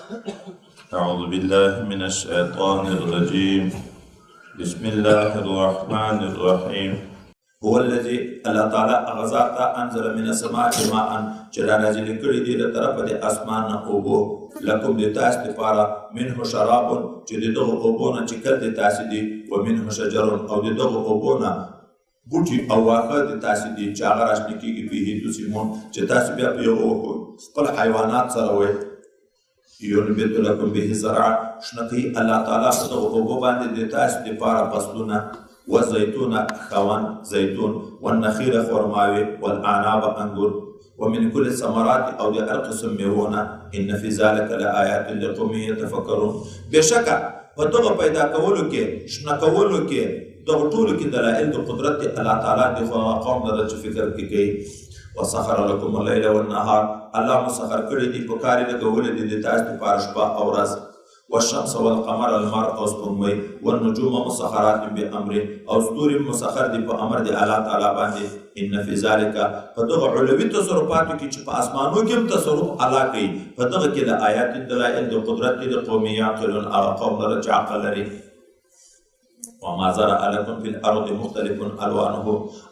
أعوذ بالله من الشيطان الرجيم بسم الله الرحمن الرحيم هو الذي الله تعالى أغزاتا أنزل من السماء ماء چلا نازل کړي دي له طرفه د اسمان نه اوبو لکم د تاسو لپاره منه شراب چې دغه اوبو نه چې کله د تاسو دي ومنه شجر او دغه اوبو نه بوټي او واښه د تاسو دي چې هغه راشنه کېږي په تسلیمون چې تاسو بیا په یو خپل حیوانات سره وایي ينبت لكم به زرعا شنقي الله تعالى فتغ اوبو باندې د تاسو لپاره فصلونه والزيتون خوان زيتون والنخيل خرماوي والاعناب انګور ومن كل الثمرات او د القسم ميوونه ان في ذلك لآيات لقوم يتفكرون بشکه په دغه پیدا کولو کې شنکولو کې دغه ټولو کې دلایل د قدرت الله تعالی د قوم د فکر کې کوي وسخر لكم الليل والنهار الله مسخر کړی دی په کار لګولې دي تاسو لپاره شپه او ورځ والشمس والقمر المرء او سپوږمۍ والنجوم مسخرات بامر او ستوري مسخر دي په امر دی الله تعالی باندې ان في ذلك فدغه علوي تصرفات کې چې په اسمانو کې تصرف الله کوي فدغه کې د آیات دلایل د قدرت د قومیات او قوم د عقل لري وما زرع لكم في الارض مختلف الوانه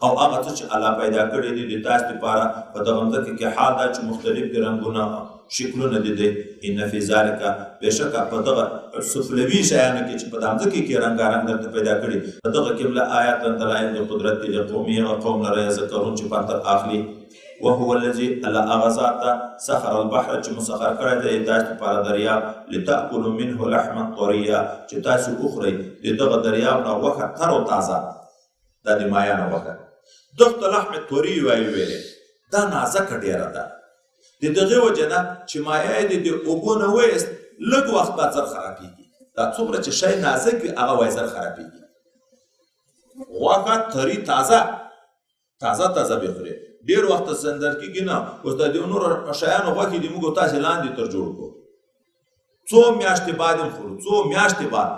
او هغه چې الله پیدا کړی دي د تاسو لپاره په دغه ځکه کې حال دا چې مختلف رنگونه شکلونه دي ان فی ذلک بشکه په دغه سفلوي شیانو کې چې په دغه ځکه کې رنگارنګ درته پیدا کړی په دغه کې له آیات دلایل د قدرت د قومي او قوم لري ذکرون چې پاتر اخلي وهو الذي الا اغزات سخر البحر چې مسخر کړی دی تاسو لپاره دریاب لتاكلوا منه لحما طريا چې تاسو اخري دغه دریاب نه وخت تر او تازه د دې مایا نه وخت دغه لحم طري ویلې دا نازک ډیره ده دغه وجنه چې مایا دې د اوبونه وېست لږ وخت بعد زر خرابېږي دا څومره چې شی نازک وي هغه وای زر خرابېږي وخت طري تازه بخوري ډیر وخت سندر کېږي نه اوس د دې نور شیانو غوښې دي موږ تاسو لاندې تر جوړ کړو څو میاشتې بعد هم خورو څو میاشتې بعد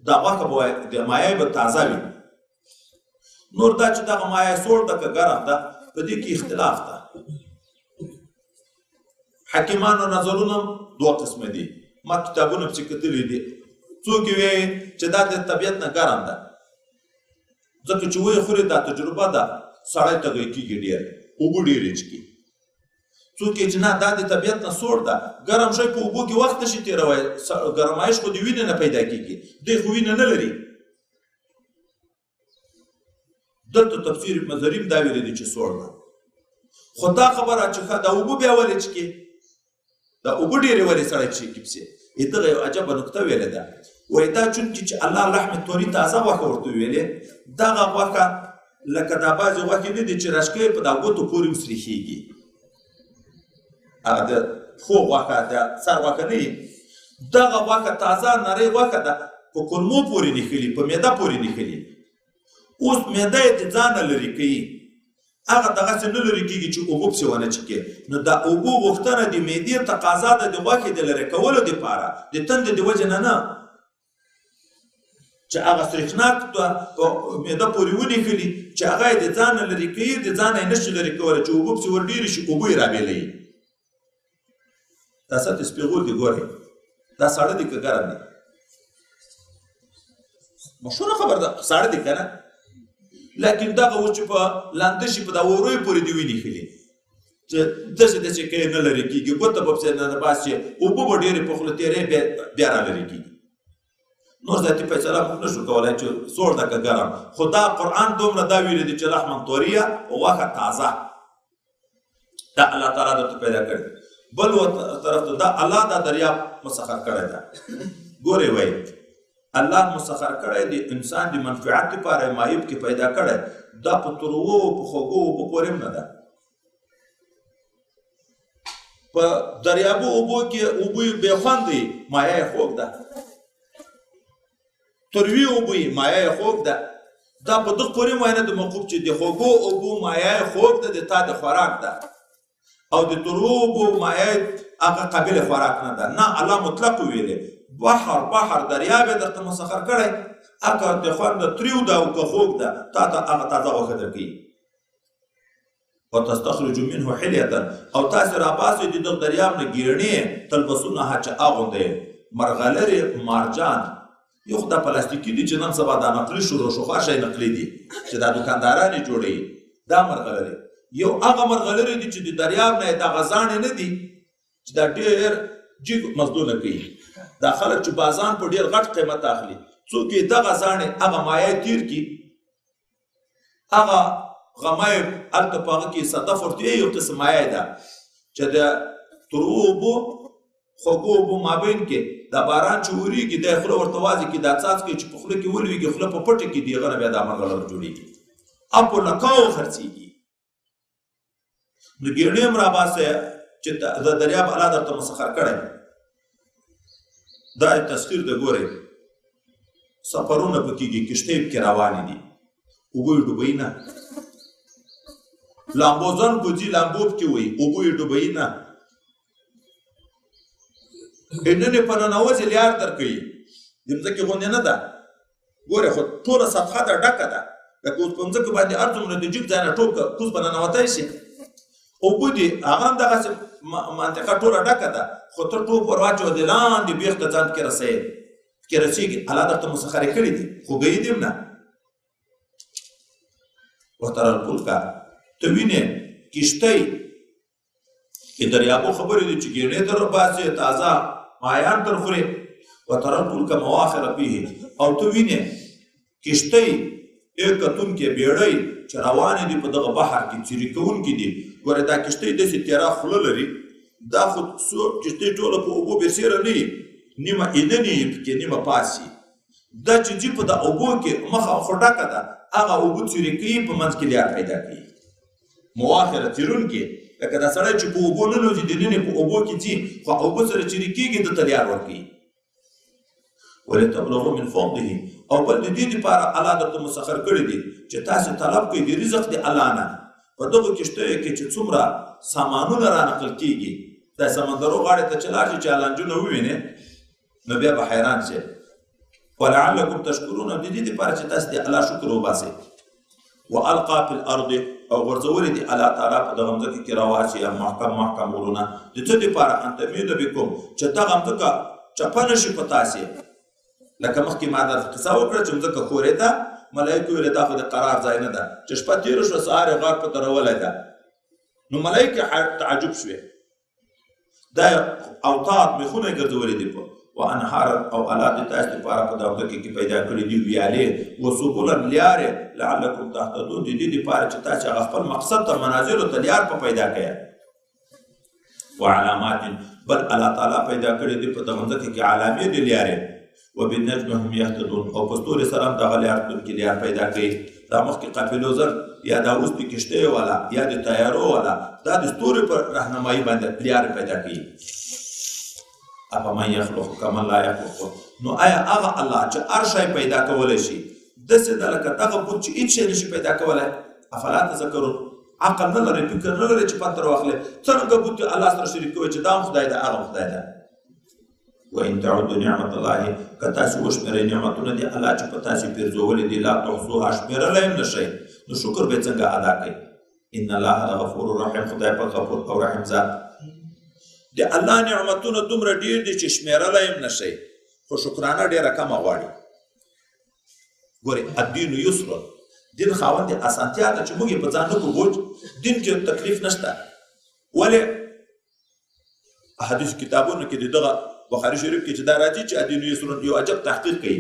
دا غوښه به د مایع به تازه وي نور دا چې دغه مایع سوړ ده که ګرم ده په دې کې اختلاف ده حکیمانو نظرونه دوه قسمه دي ما کتابونه پسې کتلي دي څوک وایي چې دا د طبیعت نه ګرم ده ځکه چې وایي خوري دا تجربه ده سړی تږی کېږي ډېر اوبه ډېرې څښي څوک چې نه دا د طبیعت نه سوړ ده ګرم شی په اوبو کې وخت شي تېروی ګرمایش خو د وینې نه پیدا کېږي دی خو وینه نه لري دلته تفسیر مظهریم دا ویلی دی چې سوړ ده خو دا خبره چې دا اوبه بیا ولې څښي دا اوبه ډېرې ولې سړی څښي پسې دغه یو عجبه نکته ویلې ده وایي دا چونکې چې الله لحم طري تازه غوښه ورته ویلې دغه غوښه لکه دا بعضې غوښې نه دي چې رشکې په دا ګوتو پورې وسریښېږي هغه د پښو غوښه د سر غوښه نه وي دغه غوښه تازه نرۍ غوښه ده په کولمو پورې نښلي په معده پورې نښلي اوس معده یې د ځانه لرې کوي هغه دغسې نه لرې کېږي چې اوبه پسې ونه چکې نو دا اوبو غوښتنه د معدې تقاضا ده د غوښې د لرې کولو دپاره د تندې د وجې نه چې هغه سریښناک په معده پورې ونښلي چې هغه یې د ځانه لرې کوي د ځانه یې نشي لرې کولی چې اوبه پسې ور ډېرې شي اوبه یې رابېلوي دا سطح سپېغول دي ګورئ دا ساړه دي که ګرم دي مشهوره خبر ده ساړه دي که نه لیکن دغه اوس چې په لانده شي په دا ورویو پورې دي ونښلي چې داسې داسې کوي نه لرې کېږي ګوته به پسې نه باسي چې اوبه به ډېرې په خوله تېرې بیا را لرې کېږي نور ذاتي فیصله موږ نشو کولی چې سوړ ده که ګرم خو دا قرآن دومره دا ویلي دي چې لحما طریه او غوښه تازه دا الله تعالی درته پیدا کړي بل طرف ته دا الله دا دریاب مسخر کړی ده ګورې وایي الله مسخر کړی د انسان د منفعت لپاره مایب کې پیدا کړی دا په تروو په خوږو اوبو پورې هم نه ده په دریابو اوبو کې اوبه بې خوند وي مایه یې خوږ ده تروي اوبه یې مایه یې خوږ ده دا په دغه پورې معاینه د موقوف چې د خوږو اوبو مایه یې خوږ ده د تا د خوراک ده او د تروو اوبو مایه هغه قابل خوراک نه ده نه الله مطلق ویلې بحر دریاب یې درته مسخر کړی هغه د خوند تریو ده او که خوږ ده تا ته هغه تازه غوښه درکوي وتستخرجوا منه حلیة او تاسې راباسئ د دغه دریاب نه ګیڼې تلبسونها چې اغوندئ مرغلرې مارجان. یو خو دا پلاستیکي دي چې نن سبا دا نقلي شروع شو، هر شی نقلي دي چې دا دوکانداران یې جوړوي. دا مرغلرې یو هغه مرغلرې دي چې د دریاب نه یې دغه زاڼې نه دي چې دا ډېر جګ مزدونه کوي. دا خلک چې بازان په ډېر غټ قیمت اخلي، څوک یې دغه زاڼې هغه مایع تیر کړي، هغه غمایب هلته په هغه کې صدف ورته یو قسم مایع ده چې د تروو اوبو خوږو اوبو مابین کې دا باران چې ورېږي دی خوله ورته وازې کړي، دا څاڅکي چې په خوله کې ولوېږي خوله په پټه کې دي هغه نه بیا دا مرغلره جوړېږي او په لکاو خرڅېږي. نو ګېڼې هم راباسئ چې د دریاب الله درته مسخر کړی. دا تسخیر د ګورئ سفرونه پکېږي، کښتۍ پکې روانې دي، اوبه یې ډوبوي نه. لامبوزن بوځي لامبو پکې وایي، اوبه یې ډوبوي نه. نن یې په ننوځې لیار درکوي، د مځکې غوندې نه ده. ګورې خو ټوله سطحه ده ډکه ده، لکه اوس په مځکه باندې هر څومره د جګ ځای نه ټوپ کړه کوز به ننوتی شي. اوبه دي هغه هم دغسې منطقه ټوله ډکه ده، خو ته ټوپ ور واچوه د لاندې بیخ ته ځان پکې رسوې، پکې رسېږي. الله درته مسخرې کړي دي، خو ګویي دي هم نه. وترى الفلک ته وینې کښتۍ کې دریابو خبرې دي چې ګېڼې در باسې تازه مایان در خورې. وترى الفلک مواخر فیه او ته وینې کښتۍ کتونکې بیړۍ چې روانې دي په دغه بحر کې څیرې کوونکي دي. ګورې دا کښتۍ داسې تیره خوله لري، دا خو کښتۍ ټوله په اوبو بېسیره نه وي، نیمه ایندنې یې پکې نیمه پاسي. دا چې ځي په د اوبو کې مخه خو ډکه ده، هغه اوبه څیرې کوي، په منځ کې لیار پیدا کوي. مواخره څیرونکې لکه دا سړی چې په اوبو ننوځي دننه په اوبو کې ځي، خو اوبه سره چیرې کېږي دته لیار ورکوي. ولتبلغوا من فضله او بل د دې دپاره الله درته مسخر کړي دي چې تاسې طلب کوئ د رزق د الله نه. په دغو کښتیو کې چې څومره سامانونه رانقل کېږي، دا سمندرو غاړې ته چې لاړ شي چې لانجونه ووینې نو بیا به حیران شي. ولعلکم تشکرون د دې دپاره چې تاسې د الله شکر وباسئ. والقا فی الارض او غورځولې دي الله تعالی په دغه مځکه کې راواچي محکم محکم غرونه د څه دپاره ان تمید بکم چې دغه مځکه چپه نه شي په تاسې. لکه مخکې ما درته قصه وکړه چې مځکه ښورېده، ملایکو ویلې دا خو د قرار ځای نه ده، چې شپه تېره شوه سهار یې غار په ترولی ده. نو ملایکې تعجب شوې، دا اوتاد میخونه یې ګرځولي دي. وانهارا او الله د تاسو لپاره په دغه مځکه کې پیدا کړي دي ویالې وسبلا لیارې لعلکم تهتدون، د دې لپاره چې تاسو هغه خپل مقصد ته منازلو ته لیار په پیدا کړئ. وعلامات بل الله تعالی پیدا کړي دي په دغه مځکه کې علامې دي لیارې. وبالنجم هم یهتدون او په ستوري سره هم دغه لیار کې لیار پیدا کوي. دا مخکې قافلو زر یا دا اوس د کښتیو والا یا د تیارو والا دا د ستوري پر رهنمایي باندې لیار پیدا کوي. افمن یخلق کمن لا یخلق، نو آیا هغه الله چې هر شی پیدا کولی شي داسې ده لکه دغه بت چې هېڅ شی نشي پیدا کولی؟ افلا تذکرون، عقل نه لرئ، فکر نه لرئ چې پند راواخلئ. څرنګه بت الله سره شریک کوئ چې دا هم خدای ده هغه خدای ده. وان تعدوا نعمت الله که تاسې وشمېرئ نعمتونه دي الله چې په تاسې پیرزولي دي لا تحصوها شمېرلی هم نه شئ، نو شکر به څنګه ادا کوئ. ان الله لغفور رحیم، خدای په غفور او رحیم ذات. د الله نعمتونه دومره ډېر دي چې شمېرلی هم نه شئ، خو شکرانه ډېره کمه غواړي. ګورې الدین یسر، دین خاوند د اسانتیا ده چې موږ یې په ځان نه کړو بوج. دین کې تکلیف نشته. ولې احادیث کتابونو کې د دغه بخاري شریف کې چې دا راځي چې الدین یسر یو عجب تحقیق کوي.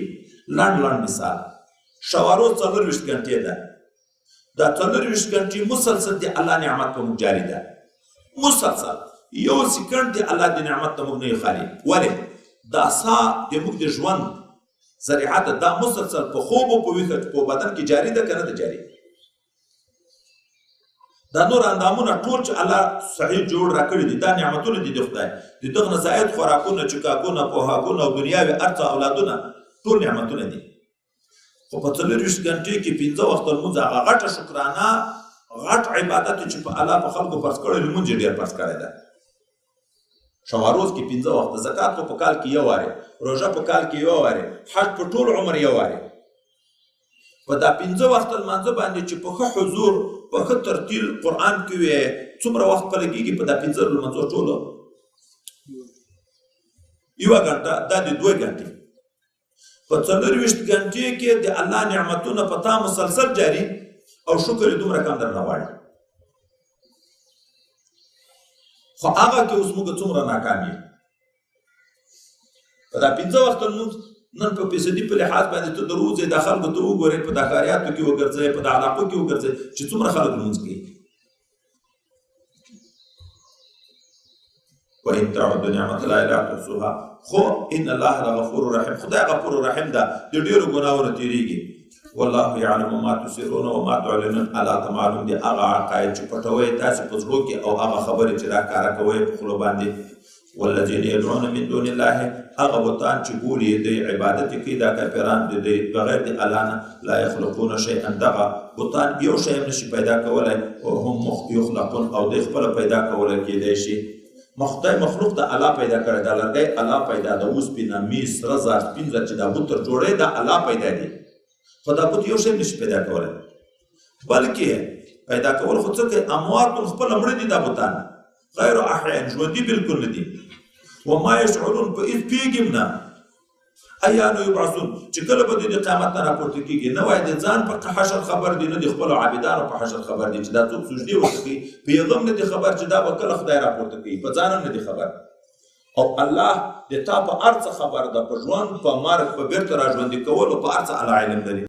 لنډ مثال، شواروز 24 ګنټې ده. دا 24 ګنټې مسلسل د الله نعمت په موږ جاري ده، مسلسل یو سکند دی الله د نعمت ته موږ نه یو خالي. ولې دا ساه د موږ د ژوند ذریعه ده، دا مسلسل په خوب او په ویښه په بدن کې جاري ده که نه ده جاري؟ دا نور اندامونه ټول چې الله صحیح جوړ راکړي دي دا نعمتونه دي د خدای. د دغه نه زاید خوراکونه، چکاکونه، پوهاکونه او دنیاوي هر څه اولادونه ټول نعمتونه دي. خو په 24 ګنټې کې 15 وخته لمونځ هغه غټه شکرانه غټ عبادت چې په الله په خلکو فرض کړی لمونځ یې ډېر فرض کړی ده. شواروز کې 15 وخته، زکات خو په کال کې یو وارې، روژه په کال کې یو وارې، حج په ټول عمر یو وارې. په دا 15 وخته لمانځه باندې چې په ښه حضور په ښه ترتیل قرآن کې وې څومره وخت په لګېږي په دا 15 لمانځو ټولو 1 غنټه دا د 2 غنټې په 24 غنټې کې د الله نعمتونه په تا مسلسل جاري او شکر یې دومره کم درنه غواړي خو هغه کې اوس موږ څومره ناکام یو په دا 15 وخته لمونځ نن په فیصدي په لحاظ باندې ته د روزې د خلکو ته وګورې په دا ښاریاتو کې وګرځئ په دا علاقو کې وګرځئ چې څومره خلک لمونځ کوي وإن تعدوا نعمة الله لا تحصوها خو إن الله لغفور رحيم خدای غفور رحیم ده د ډېرو ګناهونو تېرېږي والله يعلم ما تسرون وما تعلنون الله ته معلوم دي هغه عقاید چې پټوئ تاسې په زړو کې او هغه خبرې چې راښکاره کوئ په خولو باندې والذین يدعون من دون الله هغه بتان چې بولي د عبادت کې دا کافران دي بغیر د الله نه لا يخلقون شيئا دغه بتان یو شی هم نشي پیدا کولی او هم یخلقون او دوی خپله پیدا کولی کېدی شي خدای مخلوق د الله پیدا کړی دا لرګی الله پیدا د اوسپنه میس سره زر سپین زر چې دا بوت تر جوړی دا الله پیدا دی خو دا بوت یو شی هم نشي پیدا کولی بلکې پیدا کول خو څه کوي اموات خپله مړه دي دا بوتان غیر احیان ژوندي بلکل نه دي وما یشعرون په هېڅ پوهېږي هم نه ایانو یبعثون چې کله به دوی د قیامت نه راپورته کېږي نه وایي د ځان په حشر خبر دي نه د خپلو عابدانو په حشر خبر دي چې دا څوک سجدې ورته کوي په یې غم نه دي خبر چې دا به کله خدای راپورته کوي په ځان هم نه دي خبر او الله د تا په هر څه خبر ده په ژوند په مرګ په بېرته راژوندي کولو په هر څه الله علم لري